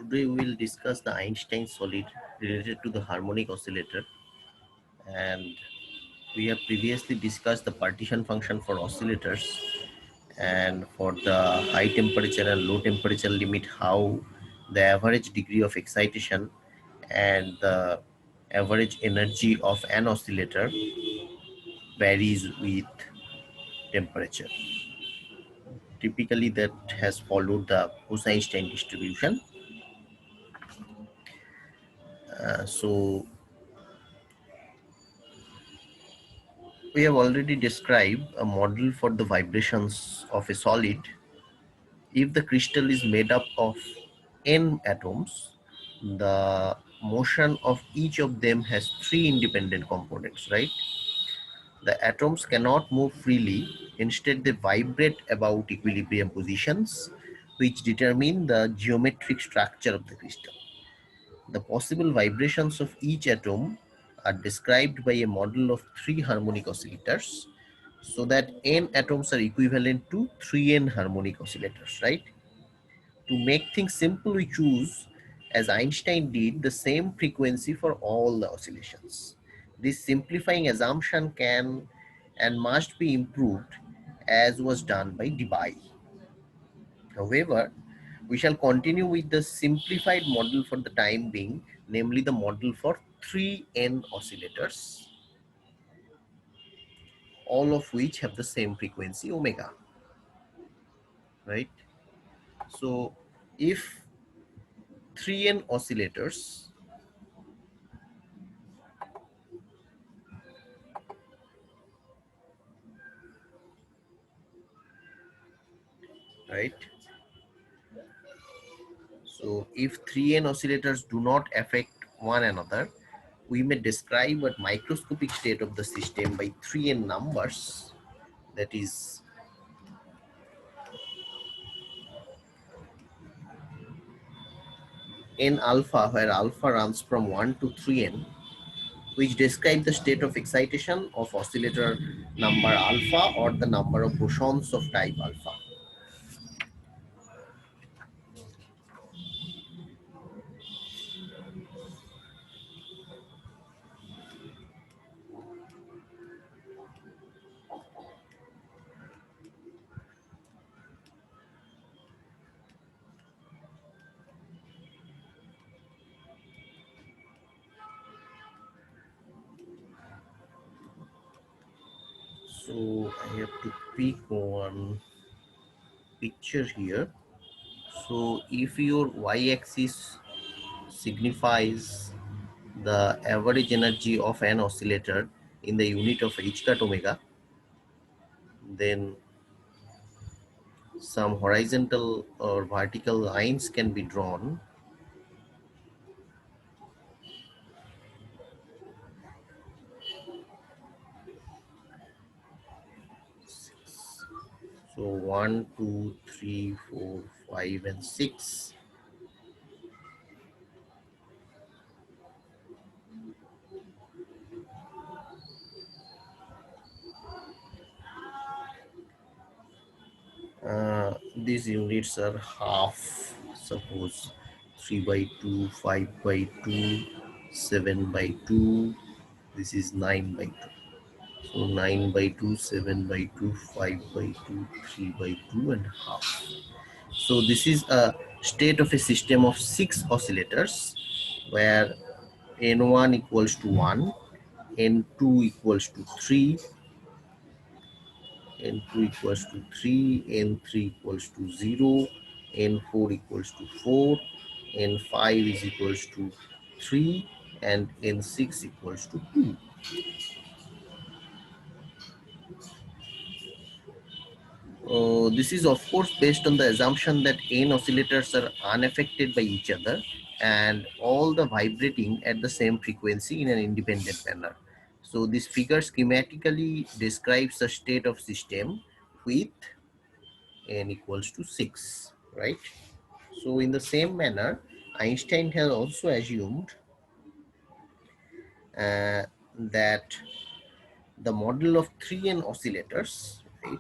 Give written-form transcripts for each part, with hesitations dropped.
Today we will discuss the Einstein solid related to the harmonic oscillator, and we have previously discussed the partition function for oscillators and for the high temperature and low temperature limit, how the average degree of excitation and the average energy of an oscillator varies with temperature. Typically that has followed the Bose-Einstein distribution. So we have already described a model for the vibrations of a solid. If the crystal is made up of n atoms, the motion of each of them has three independent components, right? The atoms cannot move freely. Instead, they vibrate about equilibrium positions, which determine the geometric structure of the crystal. The possible vibrations of each atom are described by a model of three harmonic oscillators, so that n atoms are equivalent to 3n harmonic oscillators, right? To make things simple, we choose, as Einstein did, the same frequency for all the oscillations. This simplifying assumption can and must be improved, as was done by Debye. However, we shall continue with the simplified model for the time being, namely the model for 3n oscillators, all of which have the same frequency omega, right? So if 3n oscillators, right? So if 3n oscillators do not affect one another, we may describe a microscopic state of the system by 3n numbers, that is n alpha, where alpha runs from 1 to 3n, which describe the state of excitation of oscillator number alpha or the number of bosons of type alpha. So I have to pick one picture here. So if your y-axis signifies the average energy of an oscillator in the unit of h cut omega, then some horizontal or vertical lines can be drawn. So 1, 2, 3, 4, 5, and 6. These units are half, suppose 3 by 2, 5 by 2, 7 by 2. This is 9 by 2. So 9 by 2, 7 by 2, 5 by 2, 3 by 2, and half. So this is a state of a system of 6 oscillators, where n1 equals to 1, n2 equals to 3, n2 equals to 3, n3 equals to 0, n4 equals to 4, n5 is equals to 3, and n6 equals to 2. This is of course based on the assumption that n oscillators are unaffected by each other and all the vibrating at the same frequency in an independent manner. So this figure schematically describes the state of system with n equals to 6, right? So in the same manner, Einstein has also assumed that the model of 3n oscillators, right?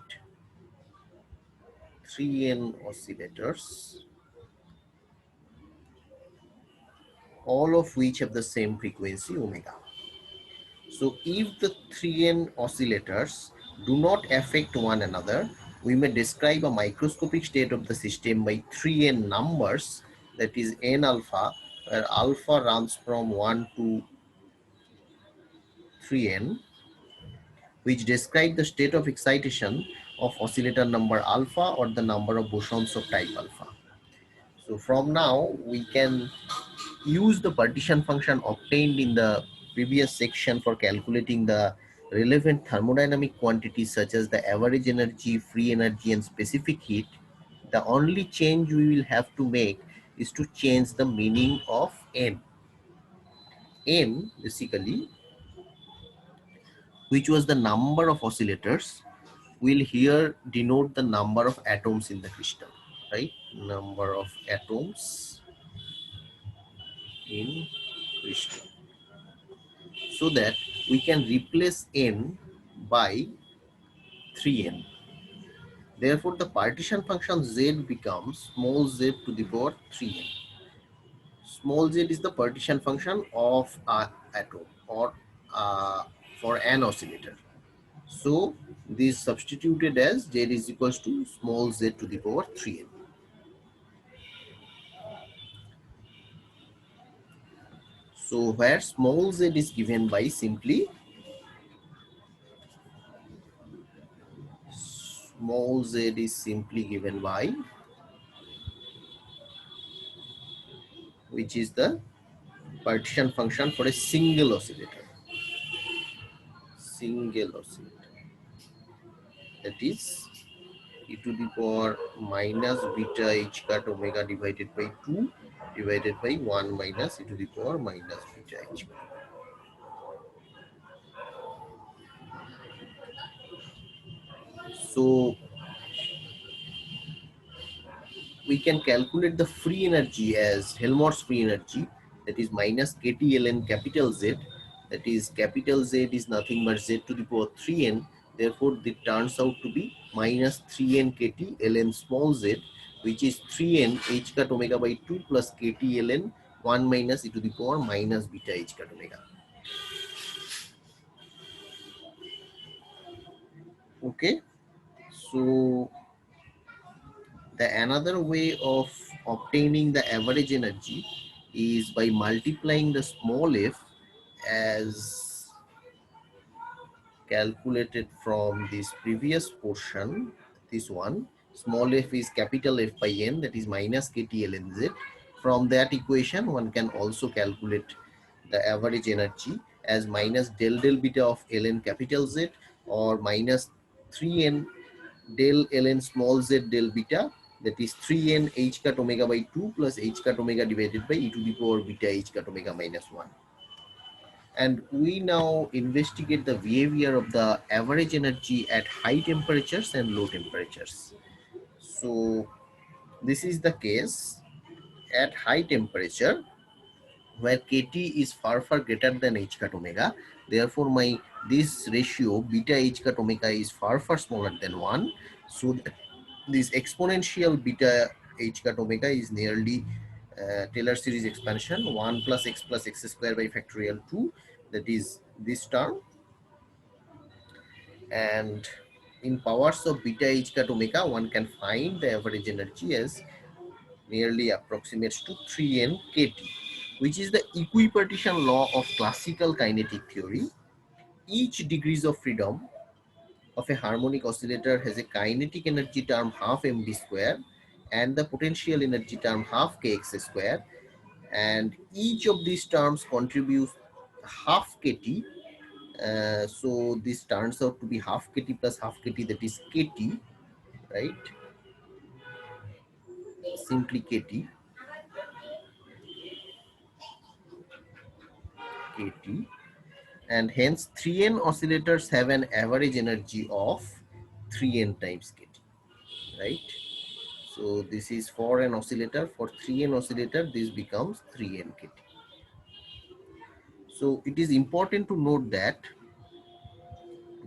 3n oscillators all of which have the same frequency omega. So if the 3n oscillators do not affect one another, we may describe a microscopic state of the system by 3n numbers, that is n alpha, where alpha runs from 1 to 3n, which describe the state of excitation of oscillator number alpha or the number of bosons of type alpha. So from now we can use the partition function obtained in the previous section for calculating the relevant thermodynamic quantities such as the average energy, free energy and specific heat. The only change we will have to make is to change the meaning of n. N basically, which was the number of oscillators, will here denote the number of atoms in the crystal, right? Number of atoms in crystal. So that we can replace n by 3n. Therefore, the partition function z becomes small z to the power 3n. Small z is the partition function of an atom or for an oscillator. So, this substituted as z is equals to small z to the power 3n. So, where small z is given by simply small z is simply given by, which is the partition function for a single oscillator. Single oscillator. That is e to the power minus beta h cut omega divided by 2 divided by 1 minus e to the power minus beta h cut. So we can calculate the free energy as Helmholtz free energy, that is minus kT ln capital Z, that is capital Z is nothing but Z to the power 3n, therefore it turns out to be minus 3n kT ln small z, which is 3n h cut omega by 2 plus kT ln 1 minus e to the power minus beta h cut omega. Okay, so the another way of obtaining the average energy is by multiplying the small f as calculated from this previous portion. This one, small f is capital F by n, that is minus kT ln z. From that equation one can also calculate the average energy as minus del beta of ln capital Z or minus 3n del ln small z del beta, that is 3n h cut omega by 2 plus h cut omega divided by e to the power beta h cut omega minus 1. And we now investigate the behavior of the average energy at high temperatures and low temperatures. So this is the case at high temperature, where kT is far greater than h cut omega. Therefore, my this ratio beta h cut omega is far smaller than 1. So that this exponential beta h cut omega is nearly Taylor series expansion 1 plus x square by factorial 2, that is this term, and in powers of beta h cut omega one can find the average energy as nearly approximates to 3n kT, which is the equipartition law of classical kinetic theory. Each degrees of freedom of a harmonic oscillator has a kinetic energy term half mv square and the potential energy term half kx square, and each of these terms contributes half kt. So this turns out to be half kt plus half kt, that is kt, right? Simply kt, and hence 3n oscillators have an average energy of 3n times kt, right? So this is for an oscillator. For 3n oscillator, this becomes 3n kt. So it is important to note that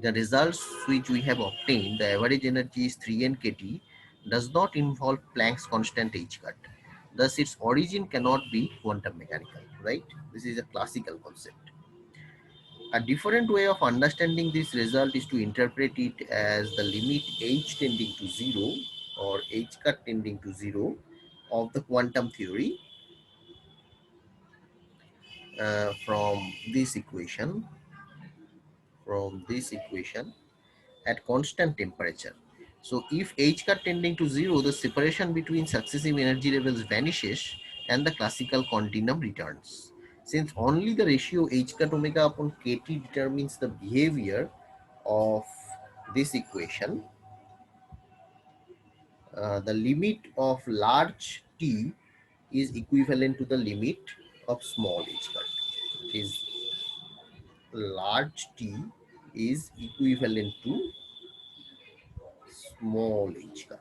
the results which we have obtained, the average energy is 3n kt, does not involve Planck's constant h cut. Thus, its origin cannot be quantum mechanical, right? This is a classical concept. A different way of understanding this result is to interpret it as the limit h tending to 0 or h cut tending to 0 of the quantum theory from this equation, at constant temperature. So if h cut tending to 0, the separation between successive energy levels vanishes and the classical continuum returns. Since only the ratio h cut omega upon kt determines the behavior of this equation, the limit of large T is equivalent to the limit of small h cut. It is large T is equivalent to small h cut.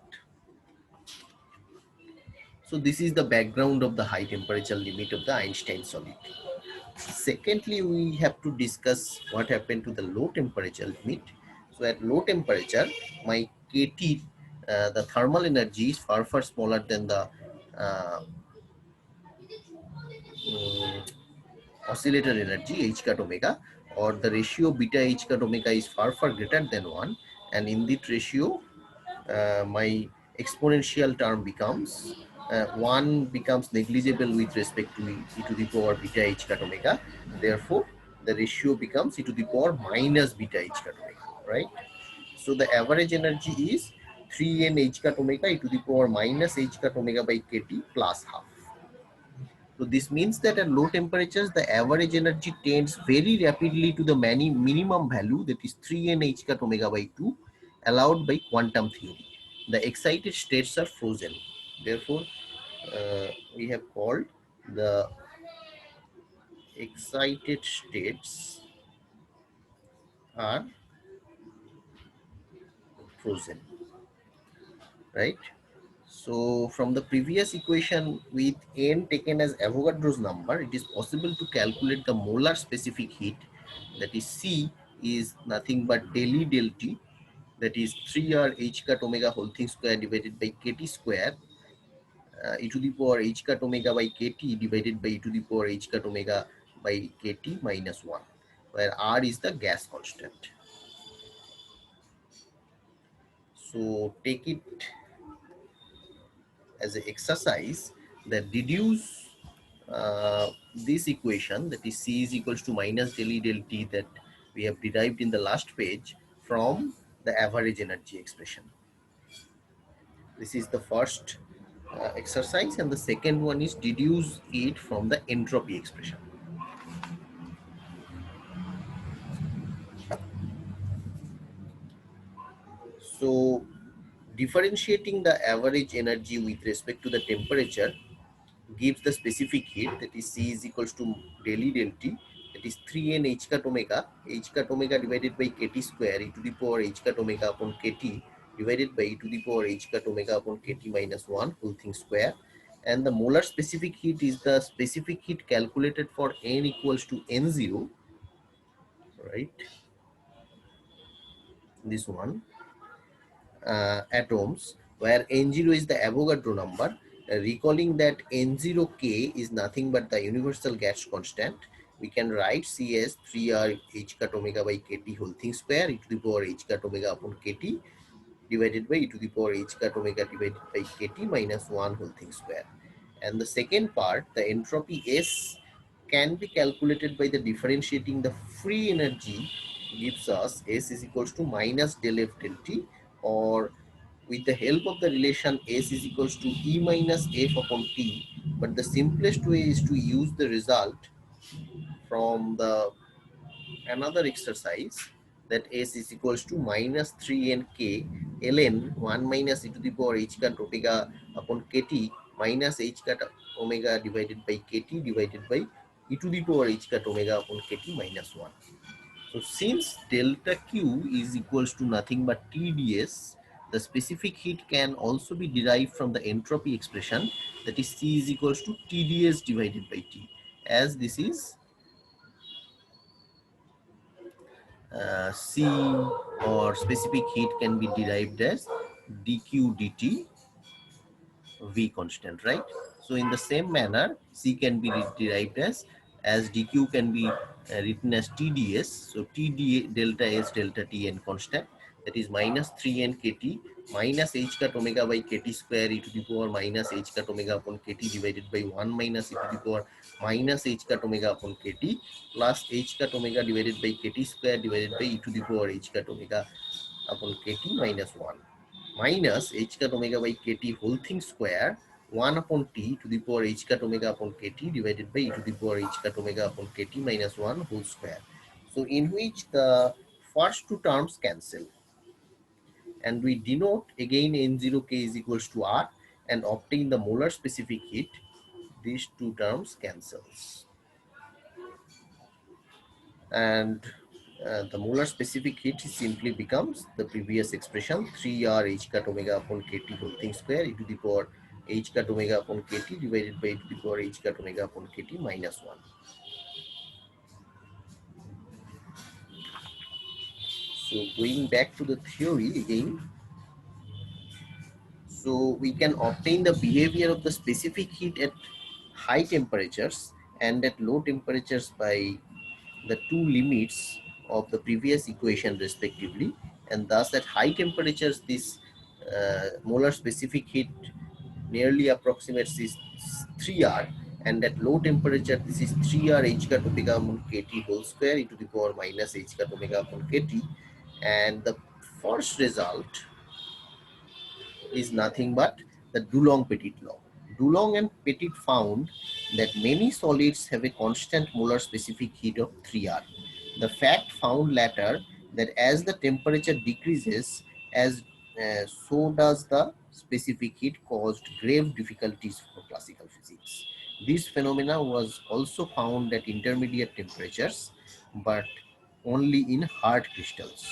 So this is the background of the high temperature limit of the Einstein solid. Secondly, we have to discuss what happened to the low temperature limit. So at low temperature, my KT, the thermal energy is far smaller than the uh, um, oscillator energy h cut omega, or the ratio beta h cut omega is far greater than 1, and in that ratio my exponential term becomes 1 becomes negligible with respect to e to the power beta h cut omega. Therefore the ratio becomes e to the power minus beta h cut omega, right? So the average energy is 3n h cut omega e to the power minus h cut omega by kt plus half. So this means that at low temperatures, the average energy tends very rapidly to the minimum value, that is 3n h cut omega by 2, allowed by quantum theory. The excited states are frozen. Therefore, we have called the excited states are frozen, right? So from the previous equation with n taken as Avogadro's number, it is possible to calculate the molar specific heat, that is C is nothing but del E del T, that is 3R h cut omega whole thing square divided by kt square e to the power h cut omega by kt divided by e to the power h cut omega by kt minus 1, where R is the gas constant. So take it as an exercise that deduce this equation, that is C is equals to minus del E del T, that we have derived in the last page, from the average energy expression. This is the first exercise, and the second one is deduce it from the entropy expression. So differentiating the average energy with respect to the temperature gives the specific heat, that is C is equals to del E del T, that is 3n h cut omega divided by kt square e to the power h cut omega upon kt divided by e to the power h cut omega upon kt minus 1 whole thing square. And the molar specific heat is the specific heat calculated for n equals to n0, right? This one, atoms, where n0 is the Avogadro number. Recalling that n0k is nothing but the universal gas constant, we can write C as 3r h cut omega by kt whole thing square e to the power h cut omega upon kt divided by e to the power h cut omega divided by kt minus 1 whole thing square. And the second part, the entropy S, can be calculated by the differentiating the free energy, gives us S is equals to minus del F del T, or with the help of the relation S is equals to E minus F upon T. But the simplest way is to use the result from the another exercise, that S is equals to minus 3n k ln 1 minus e to the power h cut omega upon kt minus h cut omega divided by kt divided by e to the power h cut omega upon kt minus 1. So since delta Q is equals to nothing but TdS, the specific heat can also be derived from the entropy expression, that is C is equals to TdS divided by T, as this is C, or specific heat can be derived as dq dt, V constant, right? So in the same manner, C can be derived as dq can be written as TdS. So Td delta S delta Tn constant, that is minus 3n kt minus h cut omega by kt square e to the power minus h cut omega upon kt divided by 1 minus e to the power minus h cut omega upon kt plus h cut omega divided by kt square divided by e to the power h cut omega upon kt minus 1 minus h cut omega by kt whole thing square 1 upon t to the power h cut omega upon kt divided by e to the power h cut omega upon kt minus 1 whole square. So in which the first two terms cancel, and we denote again N0k is equals to R and obtain the molar specific heat. These two terms cancels, and the molar specific heat simply becomes the previous expression 3R h cut omega upon kt whole thing square e to the power h cut omega upon kt divided by e to the power h cut omega upon kt minus 1. So going back to the theory again, so we can obtain the behavior of the specific heat at high temperatures and at low temperatures by the two limits of the previous equation respectively, and thus at high temperatures this molar specific heat nearly approximates this 3R, and at low temperature this is 3R h cut omega upon kt whole square e to the power minus h cut omega upon kt, and the first result is nothing but the Dulong-Petit law. Dulong and Petit found that many solids have a constant molar specific heat of 3R. The fact found later that as the temperature decreases, so does the specific heat, caused grave difficulties for classical physics. This phenomena was also found at intermediate temperatures, but only in hard crystals.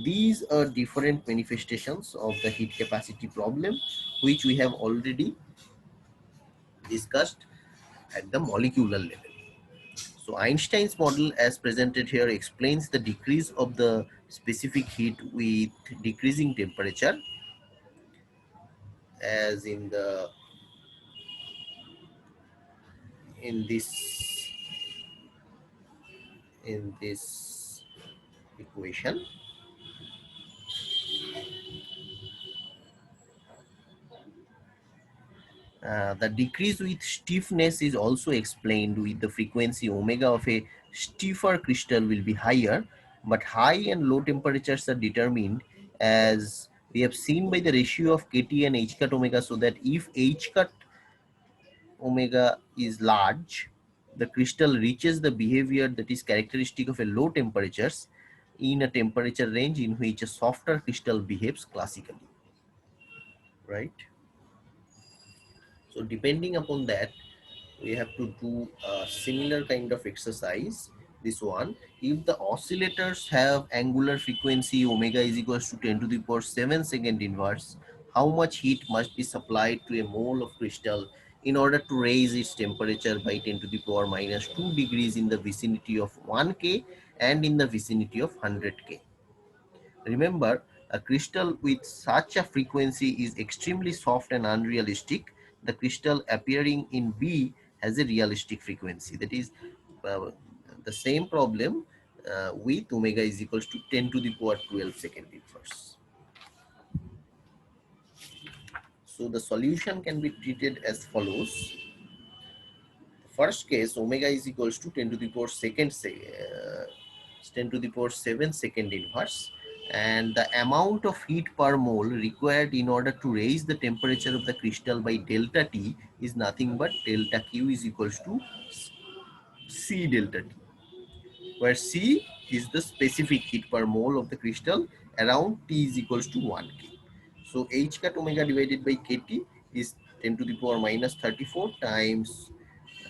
These are different manifestations of the heat capacity problem, which we have already discussed at the molecular level. So Einstein's model as presented here explains the decrease of the specific heat with decreasing temperature, as in this in this equation. The decrease with stiffness is also explained with the frequency omega of a stiffer crystal will be higher, but high and low temperatures are determined as we have seen by the ratio of Kt and H cut omega, so that if H cut omega is large, the crystal reaches the behavior that is characteristic of a low temperatures in a temperature range in which a softer crystal behaves classically, right? So depending upon that, we have to do a similar kind of exercise. This one, if the oscillators have angular frequency omega is equals to 10 to the power 7 second inverse, how much heat must be supplied to a mole of crystal in order to raise its temperature by 10 to the power minus 2 degrees in the vicinity of 1K and in the vicinity of 100K? Remember, a crystal with such a frequency is extremely soft and unrealistic. The crystal appearing in B has a realistic frequency. That is uh, the same problem with omega is equals to 10 to the power 12 second inverse. So the solution can be treated as follows. First case, omega is equals to 10 to the power 10 to the power 7 second inverse, and the amount of heat per mole required in order to raise the temperature of the crystal by delta T is nothing but delta Q is equals to C delta T, where C is the specific heat per mole of the crystal around T is equals to 1K. So H cut omega divided by KT is 10 to the power minus 34 times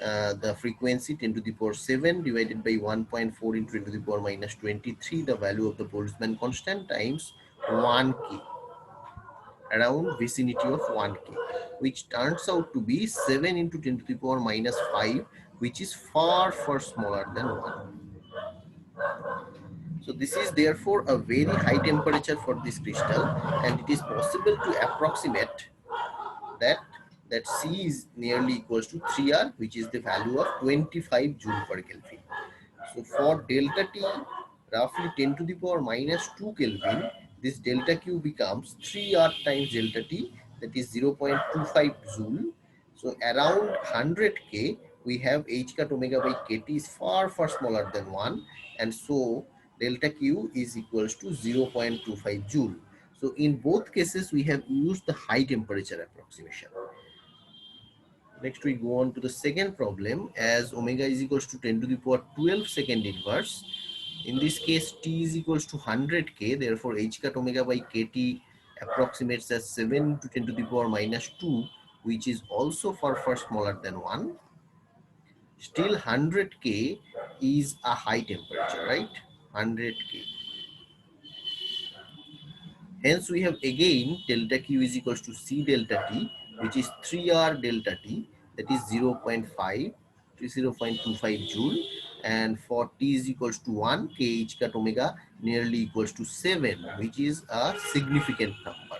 the frequency 10 to the power 7 divided by 1.4 into 10 to the power minus 23, the value of the Boltzmann constant, times 1K, around vicinity of 1K, which turns out to be 7 into 10 to the power minus 5, which is far smaller than 1. So this is therefore a very high temperature for this crystal, and it is possible to approximate that that C is nearly equals to 3R, which is the value of 25 Joule per Kelvin. So for delta T roughly 10 to the power minus 2 Kelvin, this delta Q becomes 3R times delta T, that is 0.25 Joule. So around 100 K, we have H cut omega by KT is far smaller than 1, and so delta Q is equals to 0.25 Joule. So in both cases, we have used the high temperature approximation. Next, we go on to the second problem. As omega is equals to 10 to the power 12 second inverse, in this case T is equals to 100 K, therefore H cut omega by KT approximates as 7 to 10 to the power minus 2, which is also far smaller than 1. Still 100 K is a high temperature, right? 100 K. Hence, we have again delta Q is equals to C delta T, which is 3R delta T, that is 0.5 to 0.25 Joule. And for T is equals to 1, KH cut omega nearly equals to 7, which is a significant number.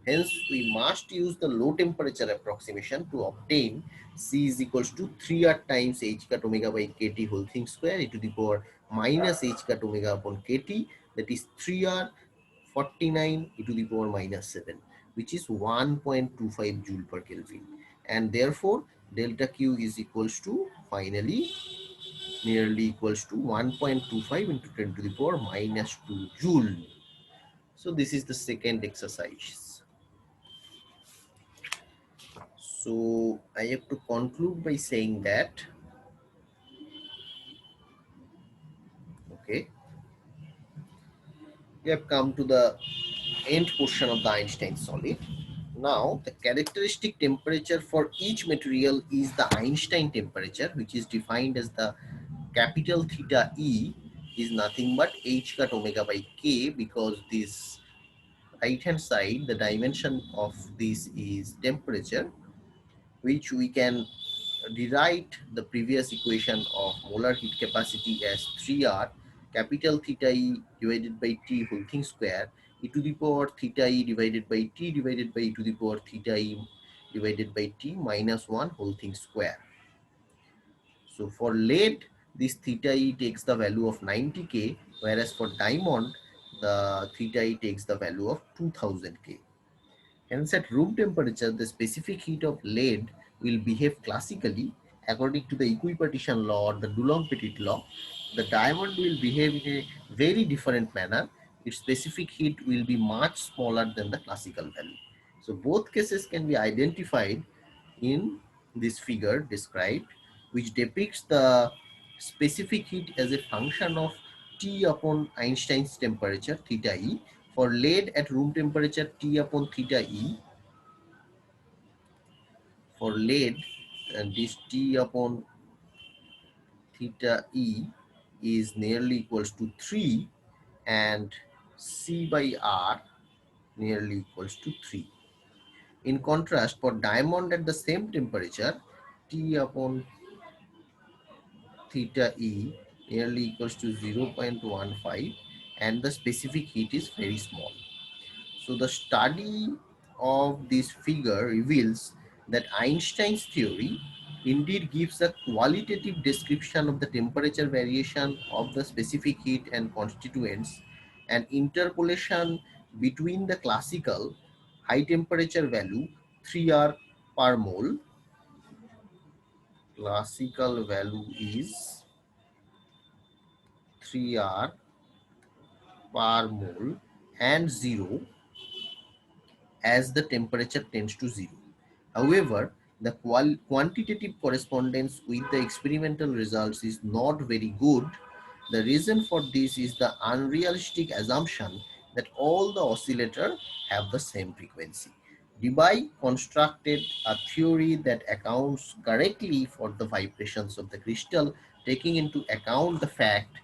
Hence, we must use the low temperature approximation to obtain C is equals to 3R times H cut omega by KT whole thing square e to the power minus H cut omega upon KT, that is 3R 49 e to the power minus 7, which is 1.25 Joule per Kelvin. And therefore, delta Q is equals to finally nearly equals to 1.25 into 10 to the power minus 2 Joule. So this is the second exercise. So I have to conclude by saying that, okay, we have come to the end portion of the Einstein solid. Now, the characteristic temperature for each material is the Einstein temperature, which is defined as the capital theta E is nothing but H cut omega by K, because this right hand side, the dimension of this is temperature, which we can rewrite the previous equation of molar heat capacity as 3R capital theta E divided by T whole thing square e to the power theta E divided by T divided by e to the power theta E divided by T minus 1 whole thing square. So for lead, this theta E takes the value of 90K, whereas for diamond, the theta E takes the value of 2000K. Hence, at room temperature, the specific heat of lead will behave classically according to the equipartition law or the Dulong-Petit law. The diamond will behave in a very different manner. Its specific heat will be much smaller than the classical value. So both cases can be identified in this figure described, which depicts the specific heat as a function of T upon Einstein's temperature theta E. For lead at room temperature, T upon theta E, for lead, and this T upon theta E is nearly equals to 3, and C by R nearly equals to 3. In contrast, for diamond at the same temperature, T upon theta E nearly equals to 0.15, and the specific heat is very small. So the study of this figure reveals that Einstein's theory indeed gives a qualitative description of the temperature variation of the specific heat and constituents, and interpolation between the classical high temperature value 3R per mole. Classical value is 3R per mole and 0 as the temperature tends to 0. However, the quantitative correspondence with the experimental results is not very good. The reason for this is the unrealistic assumption that all the oscillators have the same frequency. Debye constructed a theory that accounts correctly for the vibrations of the crystal, taking into account the fact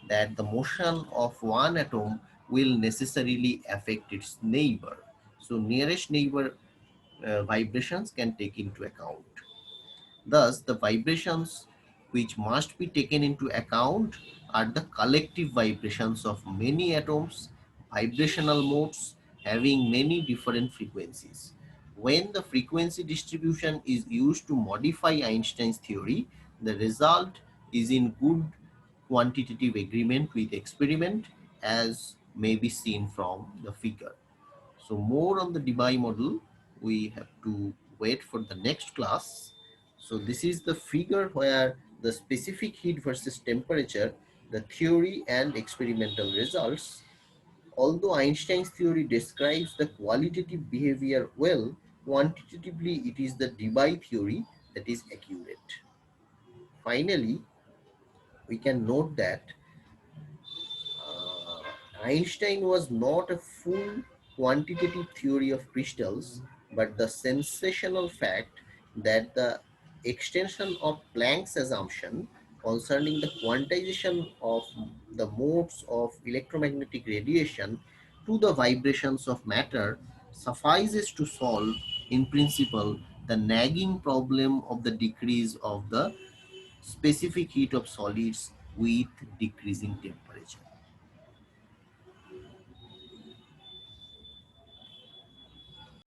that the motion of one atom will necessarily affect its neighbor. So nearest neighbor vibrations can take into account. Thus, the vibrations which must be taken into account are the collective vibrations of many atoms, vibrational modes having many different frequencies. When the frequency distribution is used to modify Einstein's theory, the result is in good quantitative agreement with experiment, as may be seen from the figure. So more on the Debye model, we have to wait for the next class. So this is the figure where the specific heat versus temperature, the theory and experimental results. Although Einstein's theory describes the qualitative behavior well, quantitatively it is the Debye theory that is accurate. Finally, we can note that uh, Einstein was not a full quantitative theory of crystals, but the sensational fact that the extension of Planck's assumption concerning the quantization of the modes of electromagnetic radiation to the vibrations of matter suffices to solve, in principle, the nagging problem of the decrease of the specific heat of solids with decreasing temperature.